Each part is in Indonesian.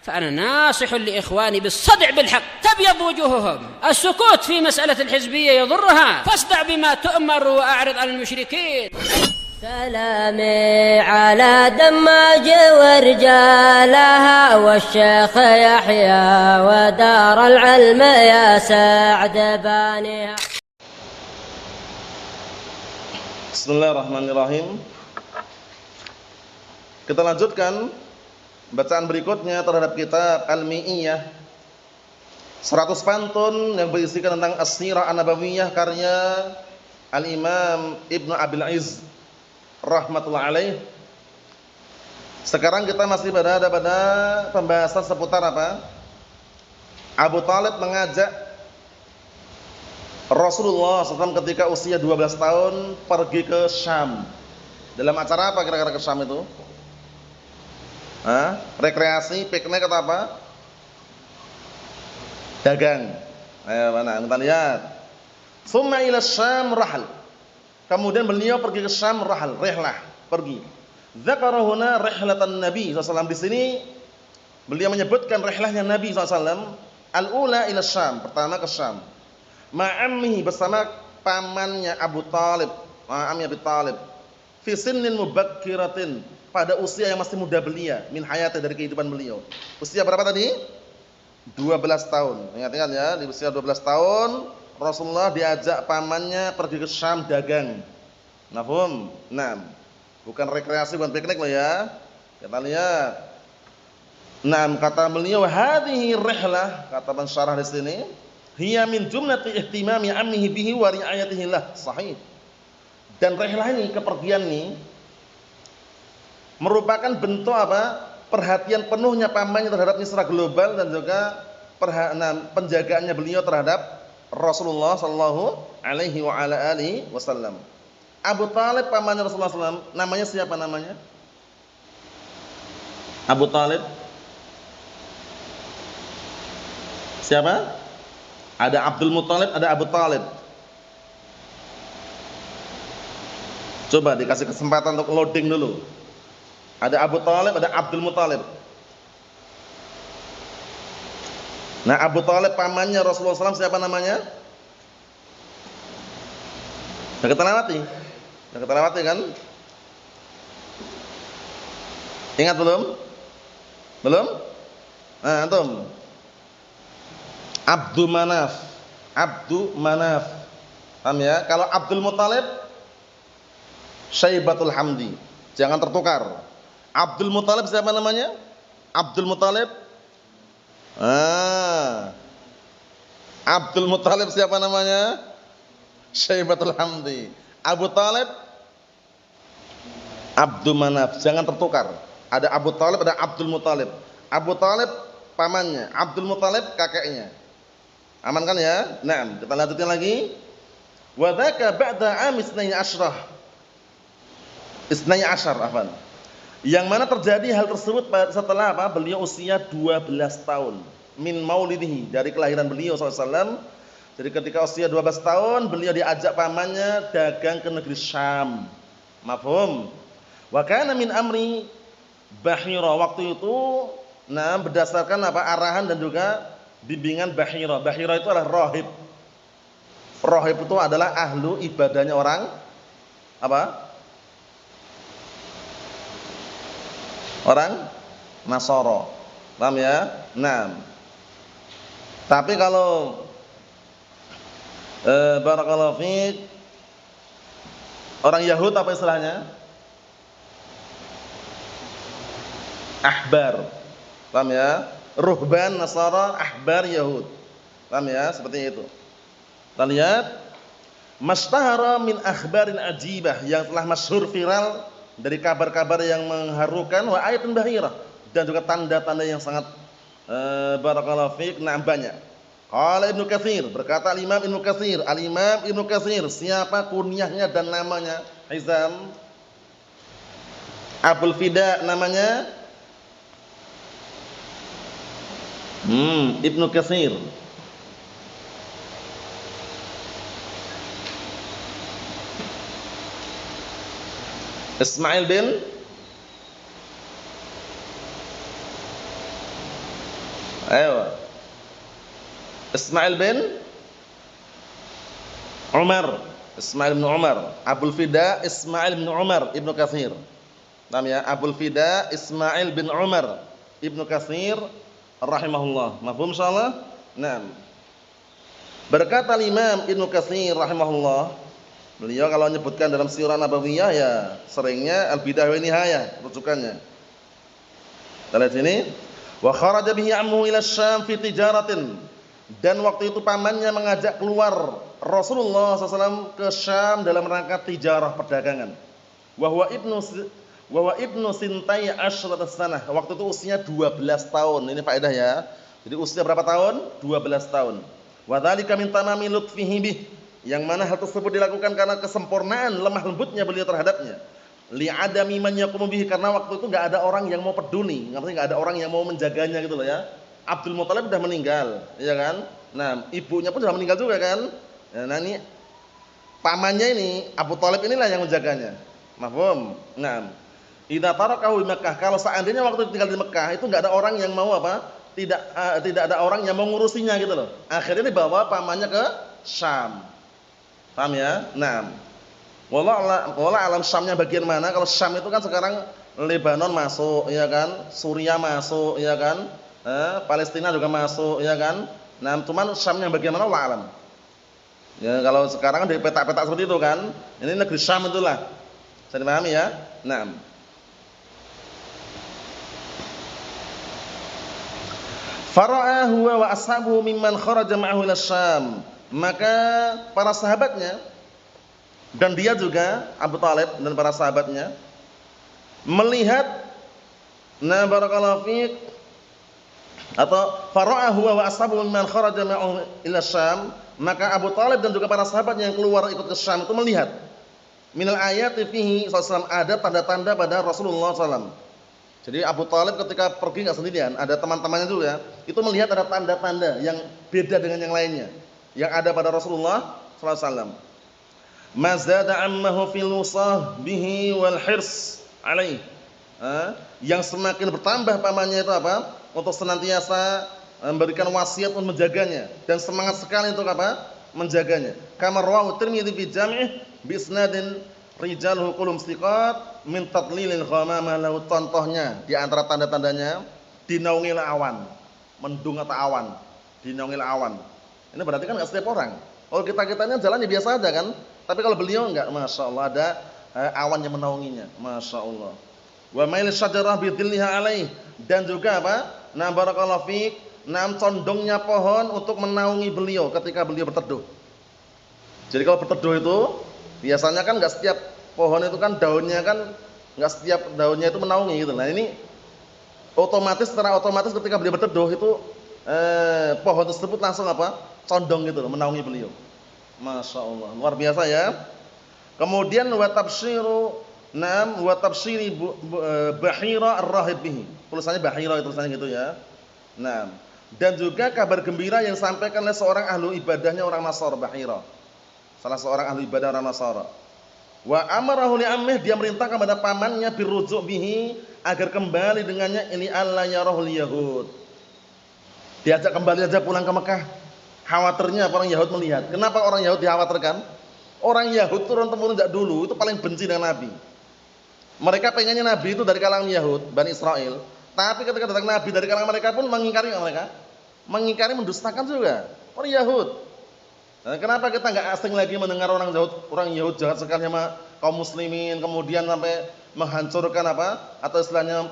فأنا ناصح لإخواني بالصدع بالحق تبيض وجوههم. السكوت في مسألة الحزبية يضرها، فاصدع بما تؤمر وأعرض عن المشركين. سلامي على دماج ورجالها والشيخ يحيى ودار العلم يا سعد بانيها. Bismillahirrahmanirrahim. Kita lanjutkan bacaan berikutnya terhadap kitab Al-Mi'iyah, 100 pantun yang berisikan tentang As-Sirah An-Nabawiyah karya Al-Imam Ibnu Abil Izz rahmatullah alaih. Sekarang kita masih berada pada pembahasan seputar apa? Abu Thalib mengajak Rasulullah SAW ketika usia 12 tahun pergi ke Syam. Dalam acara apa kira-kira ke Syam itu? Rekreasi, piknik atau apa? Dagang. Ayo mana? Kita lihat. Tsumma ila Syam rahal. Kemudian beliau pergi ke Syam rahal, rihlah, pergi. Dzakara huna rihlatan Nabi SAW. Di sini beliau menyebutkan rihlahnya Nabi SAW. Al-ula ila Syam, pertama ke Syam. Ma'ammihi, bersama pamannya Abu Thalib, Ma'ammi Abi Thalib. Fi sinnin mubakkiratin, pada usia yang masih muda belia, min hayati, dari kehidupan beliau. Usia berapa tadi? 12 tahun. Ingat-ingat ya, di usia 12 tahun Rasulullah diajak pamannya pergi ke Syam dagang. Mafhum? Naam. Bukan rekreasi, bukan piknik loh ya. Kita lihat. Naam, kata beliau hadhihi rihlah, kata pensyarah di sini, hiya min jumlati ihtimami ammihi bihi wa ri'ayatihi lah. Sahih. Dan rihlah ini, kepergian ini merupakan bentuk apa? Perhatian penuhnya pamannya terhadap secara global dan juga penjagaannya beliau terhadap Rasulullah sallallahu alaihi wa ala alihi wasallam. Abu Thalib pamannya Rasulullah sallallahu, namanya siapa namanya? Abu Thalib. Siapa? Ada Abdul Muthalib, ada Abu Thalib. Coba dikasih kesempatan untuk loading dulu. Ada Abu Thalib, ada Abdul Muthalib. Nah, Abu Thalib pamannya Rasulullah SAW siapa namanya? Sudah kita lewati? Sudah kita lewati kan? Ingat belum? Belum? Nah, antum. Abdu Manaf. Abdu Manaf. Paham ya? Kalau Abdul Muthalib Syaibatul Hamdi. Jangan tertukar. Abdul Muthalib siapa namanya? Abdul Muthalib. Abdul Muthalib siapa namanya? Syaibatul Hamdi. Abu Thalib Abdul Manaf. Jangan tertukar. Ada Abu Thalib, ada Abdul Muthalib. Abu Thalib pamannya, Abdul Muthalib kakeknya. Aman kan ya? Nah, kita lanjutin lagi. Wa dzaka ba'da 'am 12. 12 afwan. Yang mana terjadi hal tersebut setelah apa? Beliau usia 12 tahun. Min maulidihi, dari kelahiran beliau SAW. Jadi ketika usia 12 tahun beliau diajak pamannya dagang ke negeri Syam. Mafhum? Wa kana min amri Bahira, waktu itu berdasarkan apa? Arahan dan juga bimbingan Bahira. Bahira itu adalah rahib. Rahib itu adalah ahlu ibadahnya orang apa? Orang Nasara. Paham ya? Nah. Tapi kalau barakallahu fiik, orang Yahud apa istilahnya? Ahbar. Paham ya? Ruhban Nasara, ahbar Yahud. Paham ya? Seperti itu. Kita lihat mashtahara min akhbarin ajibah, yang telah masyhur viral dari kabar-kabar yang mengharukan, wa ayatun bahirah, dan juga tanda-tanda yang sangat barakallahu fiik banyak. Qala Ibnu Katsir, berkata Al-Imam Ibnu Katsir, Al-Imam Ibnu Katsir, siapa kunyahnya dan namanya? Hizam Abul Fida namanya? Ibnu Katsir. Ismail bin Ayo. Ismail bin Umar. Ismail bin Umar. Abul Fida Ismail bin Umar Ibnu Katsir. Namanya Abul Fida Ismail bin Umar Ibnu Katsir rahimahullah. Mafhum insyaallah? Naam. Berkata Imam Ibnu Katsir rahimahullah, beliau kalau menyebutkan dalam Sirah Nabawiyah ya seringnya Al-Bidayah wa Nihayah rujukannya. Kita lihat sini, wa kharaja bihi ammuhu ila Syam fi tijaratin. Dan waktu itu pamannya mengajak keluar Rasulullah SAW ke Syam dalam rangka tijarah perdagangan. Wa huwa ibnu sintai asyrata sanah. Waktu itu usianya 12 tahun. Ini faedah ya. Jadi usia berapa tahun? 12 tahun. Wa dzalika min tamami lutfihi bih. Yang mana hal tersebut dilakukan karena kesempurnaan lemah lembutnya beliau terhadapnya. Li'adami man yaqumu bihi, karena waktu itu enggak ada orang yang mau peduli, artinya enggak ada orang yang mau menjaganya gitu loh ya. Abdul Muthalib sudah meninggal, ya kan? Nah, ibunya pun sudah meninggal juga kan? Nah, ini pamannya ini Abu Thalib inilah yang menjaganya. Mafhum? Nah, idza tarakahu di Mekah, kalau seandainya waktu itu tinggal di Mekah itu enggak ada orang yang mau apa? Tidak ada orang yang mau ngurusinya gitu loh. Akhirnya dibawa pamannya ke Syam. Paham ya? Nah, wallah alam Syamnya bagian mana? Kalau Syam itu kan sekarang Lebanon masuk, ya kan? Suriah masuk, ya kan? Palestina juga masuk, ya kan? Nah, cuman Syamnya bagian mana? Allah alam. Ya, kalau sekarang kan di peta-peta seperti itu kan? Ini negeri Syam itulah. Bisa dipahami ya? Nah, fara'a huwa wa ashabuhu mimman kharaja ma'ahu ila Syam. Maka para sahabatnya dan dia juga Abu Thalib dan para sahabatnya melihat, na barakallahu fiik, atau fara'a huwa wa ashabuhu mimman kharaja ma'ahu ila Syam. Maka Abu Thalib dan juga para sahabatnya yang keluar ikut ke Syam itu melihat minal ayati fihi sallallahu ada tanda-tanda pada Rasulullah SAW. Jadi Abu Thalib ketika pergi enggak sendirian, ada teman-temannya juga, itu melihat ada tanda-tanda yang beda dengan yang lainnya yang ada pada Rasulullah SAW. Mazada ammahu fil usah bihi wal hirs alaih. Yang semakin bertambah pamannya itu apa? Untuk senantiasa memberikan wasiat untuk menjaganya dan semangat sekali untuk apa? Menjaganya. Kama rawahu Tirmidzi fi Jami' bi isnadin rijaluhu qulum thiqat min tadlilil ghamamah lahu. Contohnya di antara tanda-tandanya dinaungil awan, mendung atau awan, dinaungil awan. Ini berarti kan enggak setiap orang. Kalau kita-kitanya jalannya biasa aja kan, tapi kalau beliau enggak, Masya Allah ada awan yang menaunginya, Masya Allah. Wa mail syajarah bi dhilliha alaih, dan juga apa? Na barakallahu fiik, nam condongnya pohon untuk menaungi beliau ketika beliau berteduh. Jadi kalau berteduh itu biasanya kan enggak setiap pohon itu kan daunnya kan enggak setiap daunnya itu menaungi gitu. Nah, ini secara otomatis ketika beliau berteduh itu pohon tersebut langsung apa? Condong gitu loh, menaungi beliau. Masya Allah, luar biasa ya. Kemudian wa tabsyiri Bahira ar-rahib bihi. Tulisannya Bahira, tulisannya gitu ya. Nah, dan juga kabar gembira yang disampaikan oleh seorang ahlu ibadahnya orang Nasara, Bahira. Salah seorang ahli ibadah orang Nasara. Wa amarahu li ammih, dia merintahkan kepada pamannya birujuk bihi, agar kembali dengannya ini alla yarahul yahud. Diajak kembali aja pulang ke Mekah. Khawatirnya orang Yahud melihat. Kenapa orang Yahud dikhawatirkan? Orang Yahud turun temurun sejak dulu itu paling benci dengan Nabi. Mereka pengennya Nabi itu dari kalangan Yahud, Bani Israel. Tapi ketika datang Nabi dari kalangan mereka pun mengingkari mereka. Mengingkari, mendustakan juga. Orang Yahud. Nah, kenapa kita enggak asing lagi mendengar orang Yahud jahat sekali sama kaum muslimin, kemudian sampai menghancurkan apa? Atau istilahnya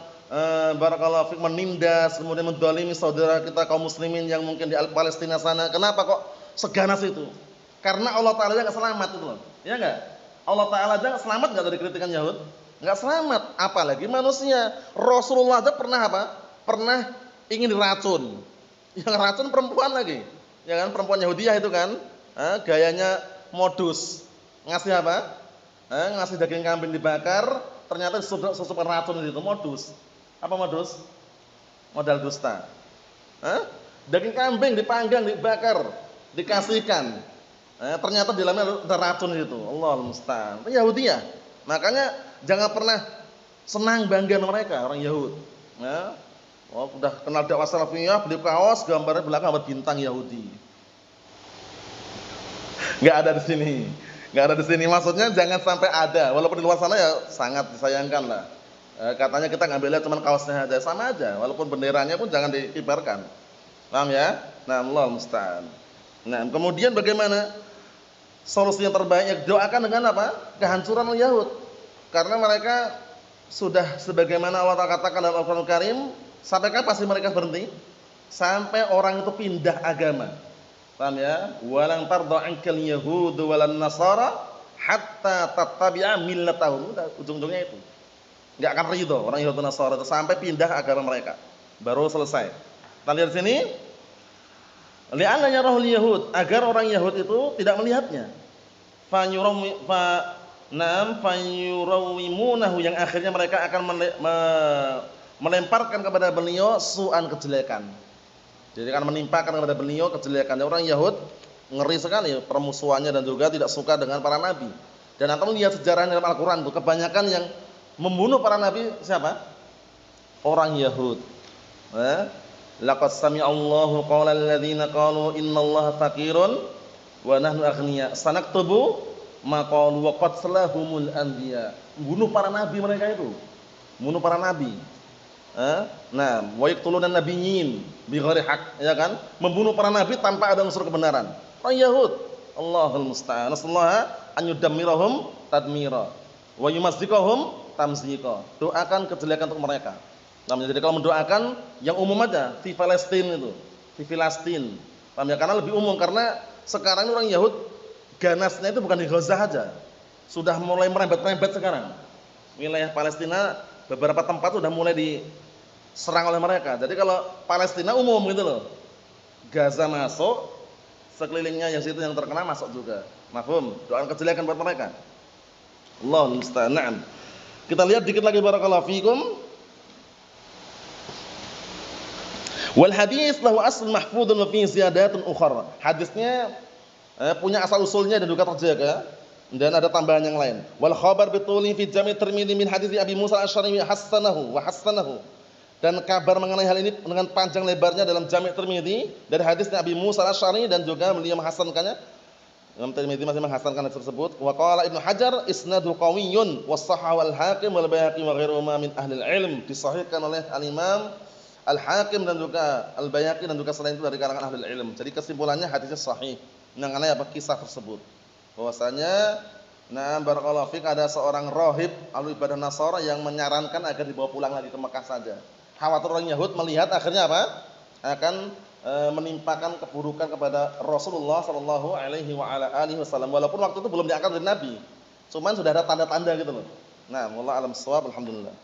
barakallahu fik, menindas, kemudian mendolimi saudara kita kaum muslimin yang mungkin di Palestina sana. Kenapa kok seganas itu? Karena Allah Ta'ala aja gak selamat itu loh. Ya enggak? Allah Ta'ala aja gak selamat gak dari kritikan Yahud? Gak selamat. Apalagi manusia. Rasulullah aja pernah apa? Pernah ingin diracun. Yang racun perempuan lagi. Ya kan? Perempuan Yahudiyah itu kan. Gayanya modus. Ngasih apa? Ngasih daging kambing dibakar. Ternyata susupkan racun itu. Modus. Apa modus? Modal dusta. Daging kambing dipanggang, dibakar, dikasihkan. Ternyata di dalamnya ada racun itu. Allahul musta'an. Itu Yahudiyah. Makanya jangan pernah senang bangga mereka orang Yahud. Oh, udah kenal dakwah salafiyah, beli kaos gambarnya belakang gambar bintang Yahudi. Enggak ada di sini. Enggak ada di sini. Maksudnya jangan sampai ada. Walaupun di luar sana ya sangat disayangkan lah. Katanya kita ngambilnya cuma kaosnya aja, sama aja. Walaupun benderanya pun jangan dikibarkan. Paham ya? Nah, Allah musta'an. Nah, kemudian bagaimana solusi yang terbaik? Ya, doakan dengan apa? Kehancuran Yahud. Karena mereka sudah sebagaimana Allah Ta'ala katakan dalam Al-Qur'an Karim, sampai kapan pasti mereka berhenti? Sampai orang itu pindah agama. Paham ya? Walang tarda ankal yahudu walan nasara hatta tattabi'a millatahum. Ujung-ujungnya itu. Enggak akan ridho orang Yahudi dan Nasara itu sampai pindah agama mereka. Baru selesai. Kita lihat sini. Li'anna yarahul yahud, agar orang Yahud itu tidak melihatnya. Fayurawimunahu, yang akhirnya mereka akan melemparkan kepada beliau su'an, kejelekan. Jadi akan menimpakan kepada beliau kejelekan. Orang Yahud ngeri sekali permusuhannya dan juga tidak suka dengan para nabi. Dan antum lihat sejarahnya dalam Al-Qur'an itu kebanyakan yang membunuh para nabi siapa? Orang Yahud. Laqad sami'allahu qaulal ladzina qalu innallaha faqirun wa nahnu aghnia sanaktubu ma qalu wa qatsalahumul anbiya. Bunuh para nabi mereka itu. Bunuh para nabi. Nah, wa yaqtuluna nabiyyin bighairi haq, ya kan? Membunuh para nabi tanpa ada unsur kebenaran. Orang Yahud. Allahul musta'an. Nasallaha an yudammirahum tadmira wa yumazzikahum tamzika. Doakan kejelekan untuk mereka. Nah, jadi kalau mendoakan yang umum aja, di Palestina itu, di Filastin. Paham ya? Karena lebih umum, karena sekarang ini orang Yahud ganasnya itu bukan di Gaza aja. Sudah mulai merembet-rembet sekarang. Wilayah Palestina beberapa tempat sudah mulai diserang oleh mereka. Jadi kalau Palestina umum gitu loh. Gaza masuk, sekelilingnya yang situ yang terkena masuk juga. Mafhum? Doakan kejelekan buat mereka. Allahul musta'an. Kita lihat dikit lagi barakallahu fikum. Wal hadis lahu asl mahfudun wa fi ziyadatun ukhra. Hadisnya punya asal usulnya dan juga terjaga dan ada tambahan yang lain. Wal khabar bituli fi jami' Tirmidzi min hadis Abi Musa al-Asy'ari hasanahu. Dan kabar mengenai hal ini dengan panjang lebarnya dalam Jami' Tirmidzi dari hadisnya Abi Musa al-Asy'ari dan juga beliau menghasankannya. Imam Tirmidzi masih menghasankan hadis tersebut. Wa qala Ibnu Hajar isnaduhu qawiyyun wa sahhahu al-Hakim wal Baihaqi wa ghairuhuma min ahli al-ilm. Disahihkan oleh al-Imam Al-Hakim dan juga Al-Baihaqi dan juga selain itu dari kalangan ahli ilm. Jadi kesimpulannya hadisnya sahih. Mengenai apa kisah tersebut? Bahwasanya barakallahu fik, ada seorang rahib ahli ibadah Nasara yang menyarankan agar dibawa pulang lagi ke Mekah saja. Khawatir orang Yahud melihat akhirnya apa? Akan menimpakan keburukan kepada Rasulullah sallallahu alaihi wasallam. Walaupun waktu itu belum diangkat menjadi nabi. Cuman sudah ada tanda-tanda gitu loh. Nah, wallahu alam shawab, alhamdulillah.